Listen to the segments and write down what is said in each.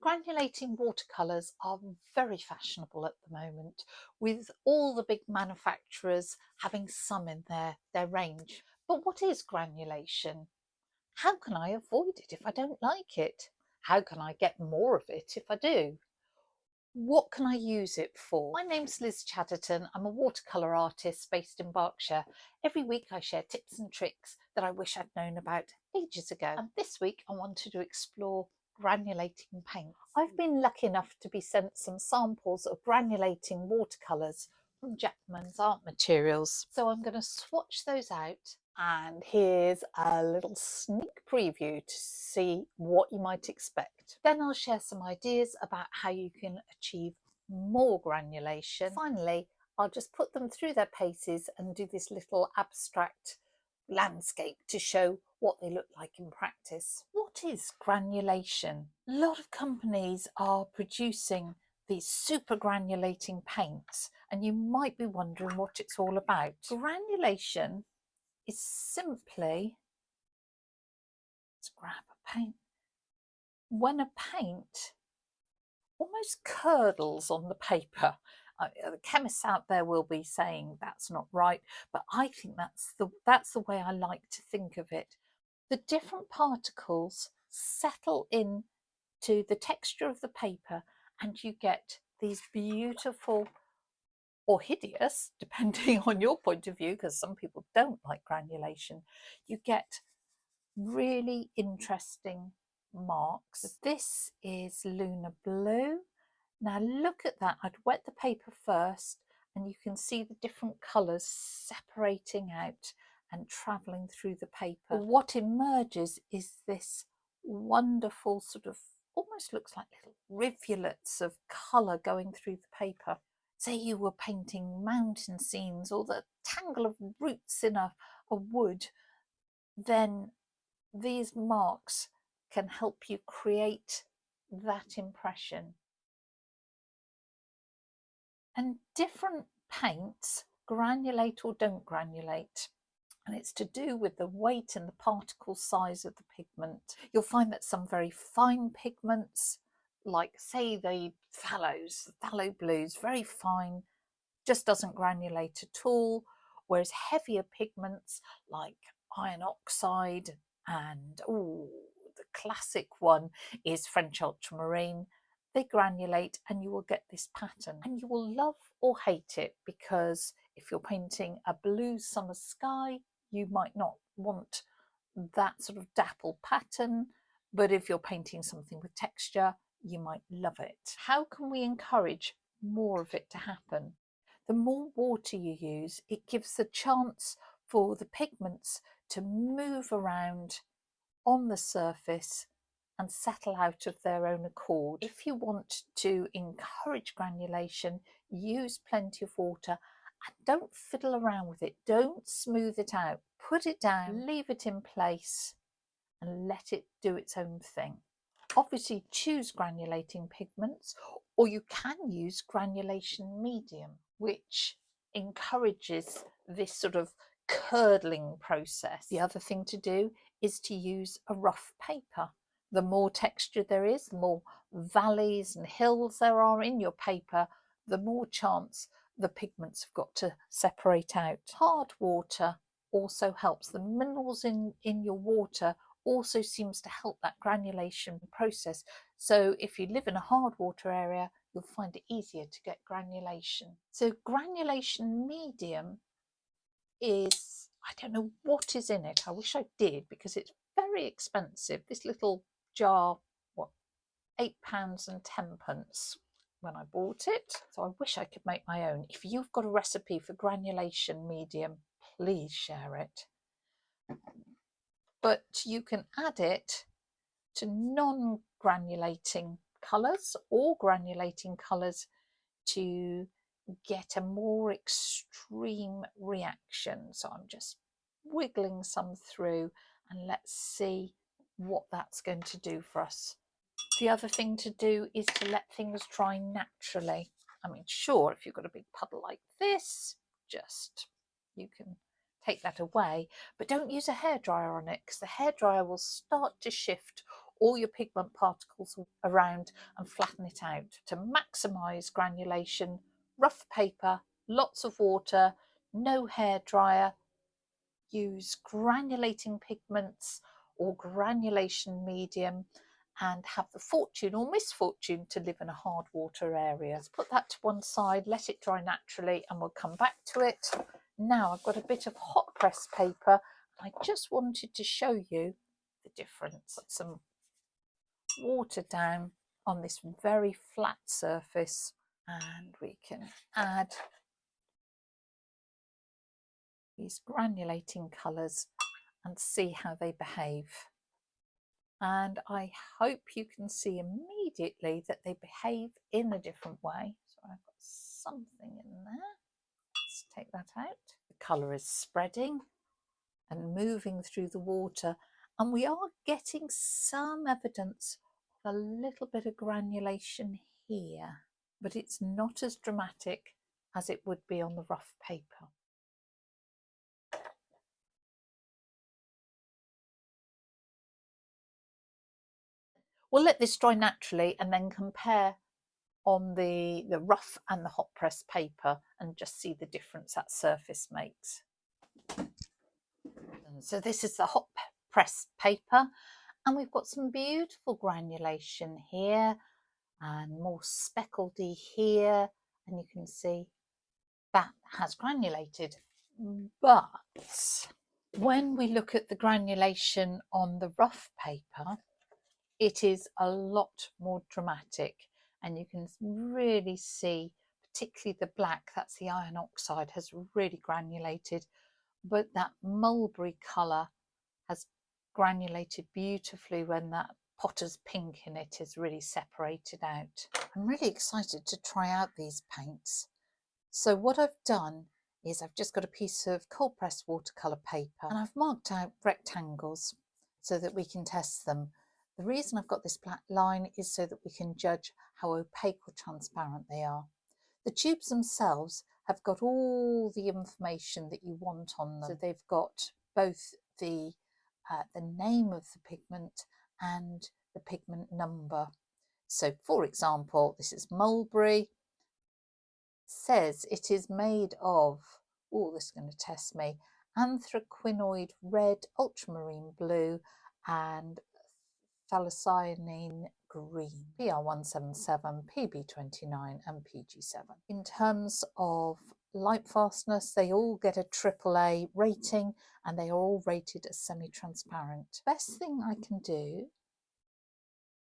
Granulating watercolours are very fashionable at the moment, with all the big manufacturers having some in their range. But what is granulation? How can I avoid it if I don't like it? How can I get more of it if I do? What can I use it for? My name's Liz Chaderton. I'm a watercolour artist based in Berkshire. Every week I share tips and tricks that I wish I'd known about ages ago. And this week I wanted to explore granulating paints. I've been lucky enough to be sent some samples of granulating watercolours from Jackmans art materials. So I'm going to swatch those out, and here's a little sneak preview to see what you might expect. Then I'll share some ideas about how you can achieve more granulation. Finally, I'll just put them through their paces and do this little abstract landscape to show what they look like in practice. What is granulation? A lot of companies are producing these super granulating paints, and you might be wondering what it's all about. Granulation is simply, let's grab a paint, when a paint almost curdles on the paper. The chemists out there will be saying that's not right, but I think that's the way I like to think of it. The different particles settle in to the texture of the paper, and you get these beautiful, or hideous, depending on your point of view, because some people don't like granulation, you get really interesting marks. This is Lunar Blue. Now look at that. I'd wet the paper first, and you can see the different colours separating out and travelling through the paper. What emerges is this wonderful sort of, almost looks like little rivulets of colour going through the paper. Say you were painting mountain scenes or the tangle of roots in a wood, then these marks can help you create that impression. And different paints granulate or don't granulate, and it's to do with the weight and the particle size of the pigment. You'll find that some very fine pigments, like say the phthalo blues, very fine, just doesn't granulate at all, whereas heavier pigments like iron oxide and the classic one is French ultramarine, they granulate, and you will get this pattern, and you will love or hate it, because if you're painting a blue summer sky, you might not want that sort of dapple pattern, but if you're painting something with texture, you might love it. How can we encourage more of it to happen? The more water you use, it gives the chance for the pigments to move around on the surface and settle out of their own accord. If you want to encourage granulation, use plenty of water and don't fiddle around with it. Don't smooth it out. Put it down, leave it in place and let it do its own thing. Obviously choose granulating pigments, or you can use granulation medium, which encourages this sort of curdling process. The other thing to do is to use a rough paper. The more texture there is, the more valleys and hills there are in your paper, the more chance the pigments have got to separate out. Hard water also helps. The minerals in your water also seems to help that granulation process. So if you live in a hard water area, you'll find it easier to get granulation. So granulation medium is, I don't know what is in it. I wish I did, because it's very expensive. This little jar, what, £8.10 when I bought it. So I wish I could make my own. If you've got a recipe for granulation medium, please share it. But you can add it to non-granulating colours or granulating colours to get a more extreme reaction. So I'm just wiggling some through, and let's see what that's going to do for us. The other thing to do is to let things dry naturally. I mean, sure, if you've got a big puddle like this, just you can take that away, but don't use a hairdryer on it, because the hairdryer will start to shift all your pigment particles around and flatten it out. To maximise granulation, rough paper, lots of water, no hairdryer, use granulating pigments or granulation medium, and have the fortune or misfortune to live in a hard water area. Let's put that to one side, let it dry naturally, and we'll come back to it. Now I've got a bit of hot press paper. I just wanted to show you the difference. Put some water down on this very flat surface, and we can add these granulating colours and see how they behave. And I hope you can see immediately that they behave in a different way. So I've got something in there. Let's take that out. The colour is spreading and moving through the water, and we are getting some evidence of a little bit of granulation here, but it's not as dramatic as it would be on the rough paper. We'll let this dry naturally and then compare on the rough and the hot press paper and just see the difference that surface makes. And so this is the hot press paper, and we've got some beautiful granulation here and more speckledy here, and you can see that has granulated. But when we look at the granulation on the rough paper, it is a lot more dramatic, and you can really see, particularly the black, that's the iron oxide, has really granulated, but that mulberry colour has granulated beautifully when that potter's pink in it is really separated out. I'm really excited to try out these paints. So what I've done is I've just got a piece of cold pressed watercolour paper, and I've marked out rectangles so that we can test them. The reason I've got this black line is so that we can judge how opaque or transparent they are. The tubes themselves have got all the information that you want on them. So they've got both the name of the pigment and the pigment number. So for example, this is mulberry, says it is made of, oh, this is going to test me, anthraquinoid red, ultramarine blue and phthalocyanine green, PR177, PB29 and PG7. In terms of light fastness, they all get a AAA rating and they are all rated as semi-transparent. Best thing I can do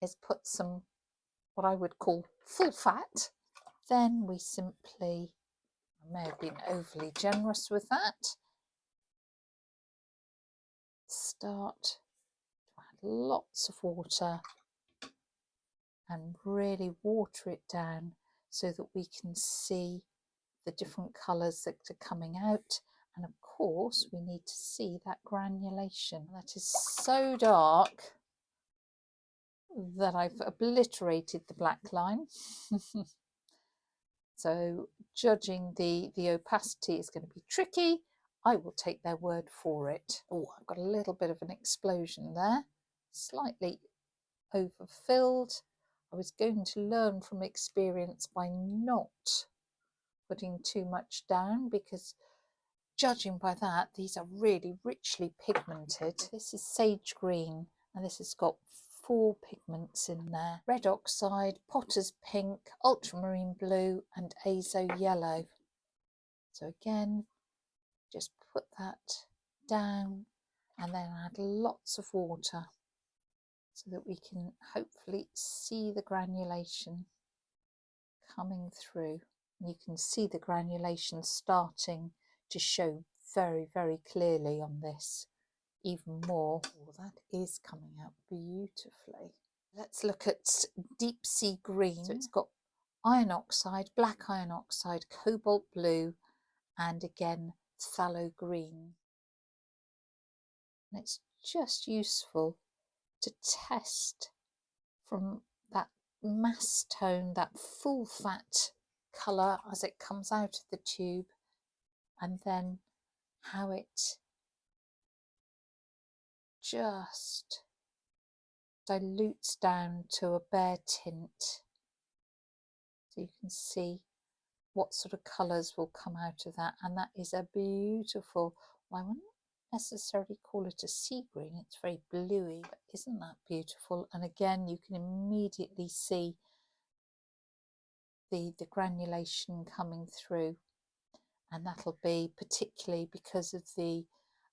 is put some, what I would call full fat. Then we simply, I may have been overly generous with that, start to add lots of water and really water it down so that we can see the different colours that are coming out. And of course we need to see that granulation. That is so dark that I've obliterated the black line. So judging the opacity is going to be tricky. I will take their word for it. Oh, I've got a little bit of an explosion there, slightly overfilled. I was going to learn from experience by not putting too much down, because judging by that, these are really richly pigmented. This is sage green, and this has got 4 pigments in there: red oxide, potter's pink, ultramarine blue and azo yellow. So again, just put that down and then add lots of water so that we can hopefully see the granulation coming through. You can see the granulation starting to show very, very clearly on this, even more. Oh, that is coming out beautifully. Let's look at deep sea green. So it's got iron oxide, black iron oxide, cobalt blue, and again phthalo green. And it's just useful to test from that mass tone, that full fat colour as it comes out of the tube, and then how it just dilutes down to a bare tint. So you can see what sort of colours will come out of that, and that is a beautiful, well, I wouldn't necessarily call it a sea green, it's very bluey, but isn't that beautiful? And again, you can immediately see the granulation coming through, and that'll be particularly because of the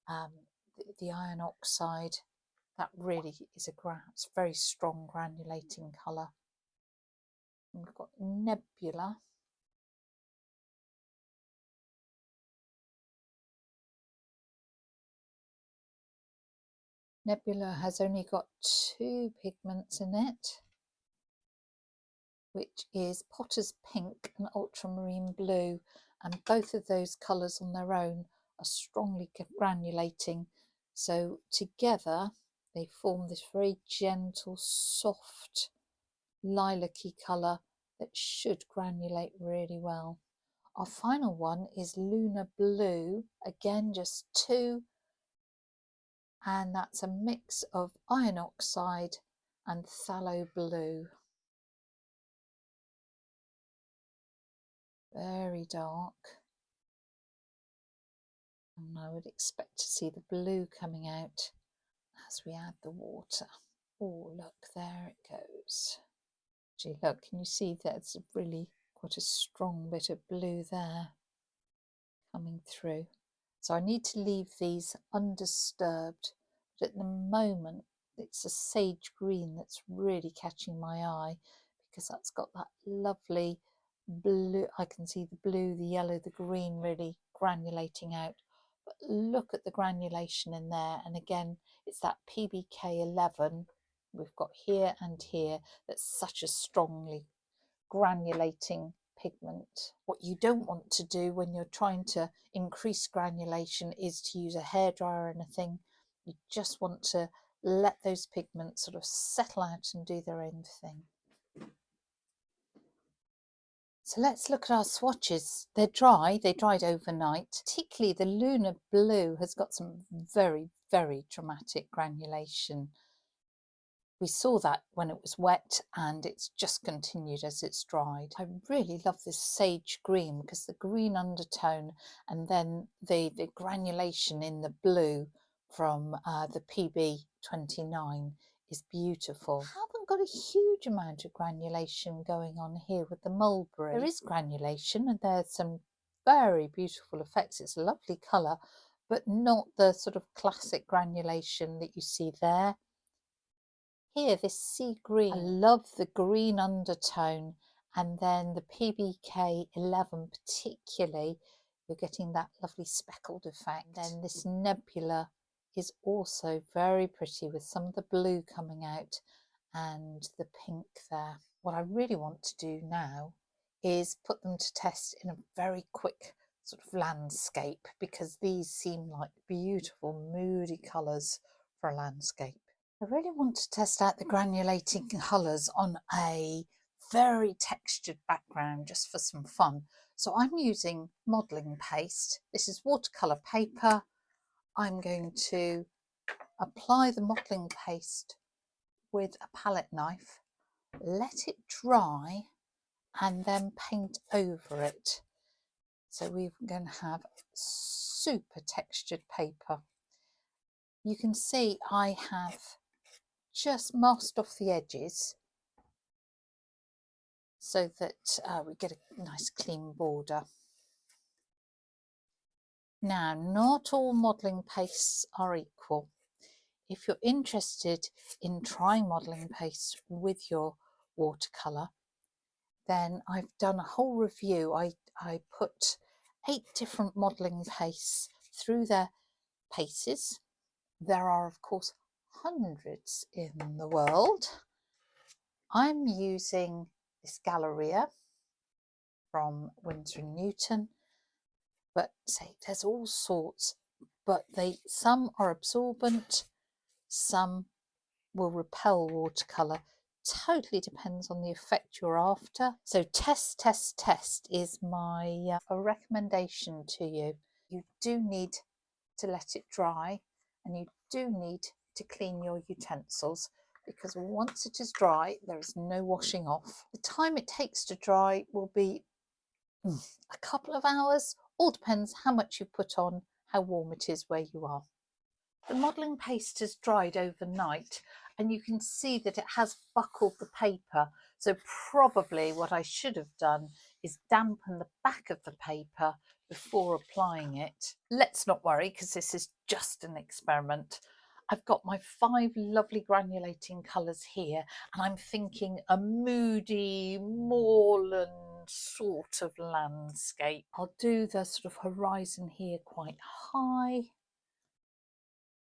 iron oxide. That really is it's very strong granulating colour. And we've got Nebula. Nebula has only got 2 pigments in it, which is Potter's Pink and Ultramarine Blue, and both of those colours on their own are strongly granulating, so together they form this very gentle, soft, lilac-y colour that should granulate really well. Our final one is Lunar Blue, again just 2, and that's a mix of iron oxide and phthalo blue. Very dark, and I would expect to see the blue coming out as we add the water. Oh, look, there it goes. Gee, look, can you see that's really quite a strong bit of blue there coming through? So I need to leave these undisturbed, but at the moment it's a sage green that's really catching my eye, because that's got that lovely blue. I can see the blue, the yellow, the green really granulating out. But look at the granulation in there, and again it's that PBK 11 we've got here and here that's such a strongly granulating pigment. What you don't want to do when you're trying to increase granulation is to use a hairdryer or anything. You just want to let those pigments sort of settle out and do their own thing. So let's look at our swatches. They're dry, they dried overnight. Particularly the Lunar Blue has got some very, very dramatic granulation. We saw that when it was wet, and it's just continued as it's dried. I really love this sage green because the green undertone and then the granulation in the blue from the PB29 is beautiful. I haven't got a huge amount of granulation going on here with the mulberry. There is granulation and there's some very beautiful effects. It's a lovely colour, but not the sort of classic granulation that you see there. Here, this sea green, I love the green undertone, and then the PBK 11 particularly, you're getting that lovely speckled effect. Then this Nebula is also very pretty with some of the blue coming out and the pink there. What I really want to do now is put them to test in a very quick sort of landscape, because these seem like beautiful moody colours for a landscape. I really want to test out the granulating colours on a very textured background just for some fun. So I'm using modelling paste. This is watercolour paper. I'm going to apply the modelling paste with a palette knife, let it dry, and then paint over it. So we're going to have super textured paper. You can see I have just masked off the edges so that we get a nice clean border. Now, not all modelling pastes are equal. If you're interested in trying modelling paste with your watercolour, then I've done a whole review. I put 8 different modelling pastes through their paces. There are, of course, hundreds in the world. I'm using this Galleria from Winsor & Newton, but say there's all sorts, but some are absorbent, some will repel watercolour. Totally depends on the effect you're after. So test, test, test is my a recommendation to you. You do need to let it dry, and you do need to clean your utensils, because once it is dry, there is no washing off. The time it takes to dry will be a couple of hours, all depends how much you put on, how warm it is where you are. The modelling paste has dried overnight and you can see that it has buckled the paper. So probably what I should have done is dampen the back of the paper before applying it. Let's not worry because this is just an experiment. I've got my 5 lovely granulating colours here and I'm thinking a moody moorland sort of landscape. I'll do the sort of horizon here quite high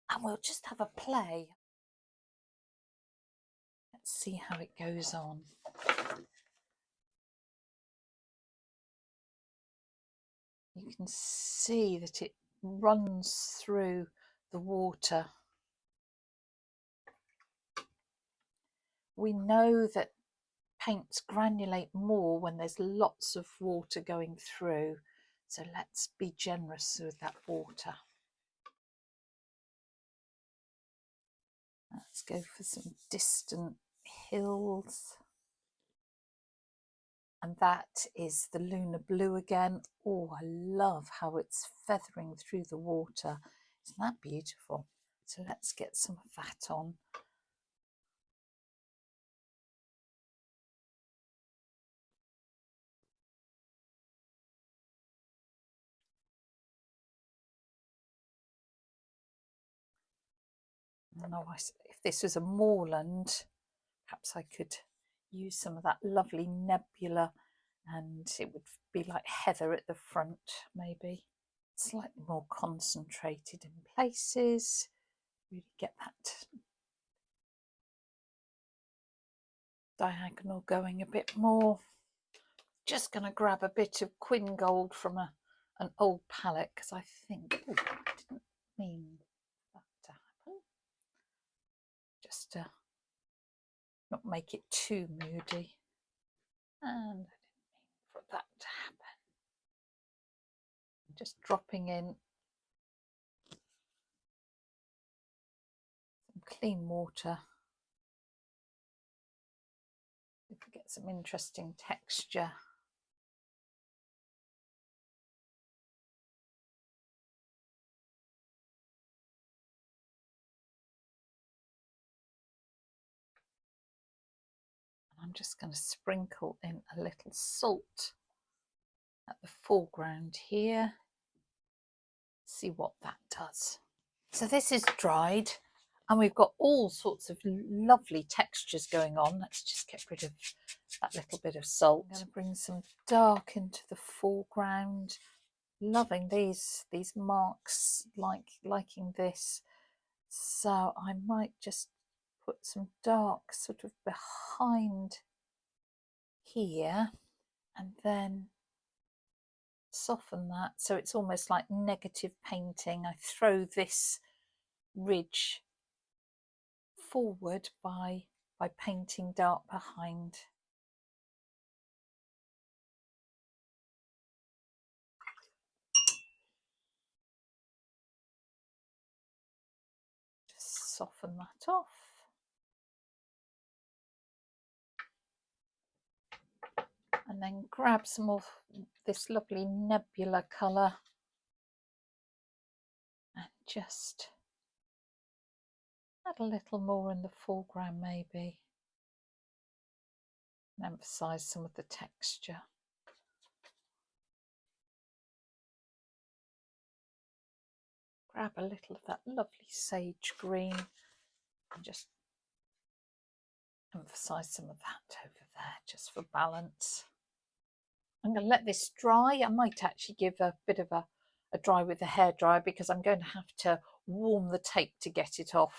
and we'll just have a play. Let's see how it goes on. You can see that it runs through the water. We know that paints granulate more when there's lots of water going through, so let's be generous with that water. Let's go for some distant hills. And that is the lunar blue again. Oh, I love how it's feathering through the water. Isn't that beautiful? So let's get some of that on. No, if this was a moorland, perhaps I could use some of that lovely nebula and it would be like heather at the front, maybe. Slightly more concentrated in places. Really get that diagonal going a bit more. Just going to grab a bit of Quin Gold from an old palette because I think, oh, I didn't mean that to happen. Just to not make it too moody. And I didn't mean for that to happen. Just dropping in some clean water. If we get some interesting texture. I'm just going to sprinkle in a little salt at the foreground here. See what that does. So this is dried and we've got all sorts of lovely textures going on. Let's just get rid of that little bit of salt. I'm going to bring some dark into the foreground. Loving these marks, liking this. So I might just put some dark sort of behind here and then soften that so it's almost like negative painting. I throw this ridge forward by painting dark behind. Just soften that off. And then grab some of this lovely nebula colour and just add a little more in the foreground maybe. And emphasise some of the texture. Grab a little of that lovely sage green and just emphasise some of that over there just for balance. I'm going to let this dry. I might actually give a bit of a dry with the hairdryer because I'm going to have to warm the tape to get it off.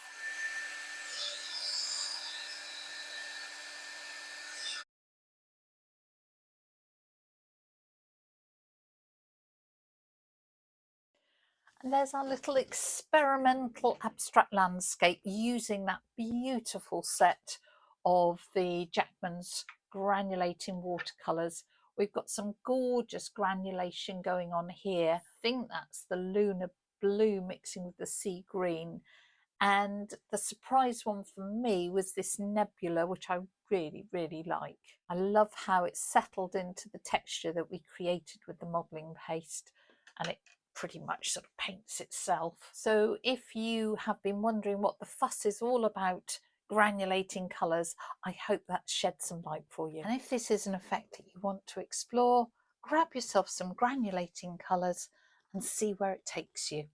And there's our little experimental abstract landscape using that beautiful set of the Jackmans granulating watercolours. We've got some gorgeous granulation going on here. I think that's the lunar blue mixing with the sea green. And the surprise one for me was this nebula, which I really, really like. I love how it settled into the texture that we created with the modelling paste, and it pretty much sort of paints itself. So if you have been wondering what the fuss is all about granulating colours, I hope that shed some light for you. And if this is an effect that you want to explore, grab yourself some granulating colours and see where it takes you.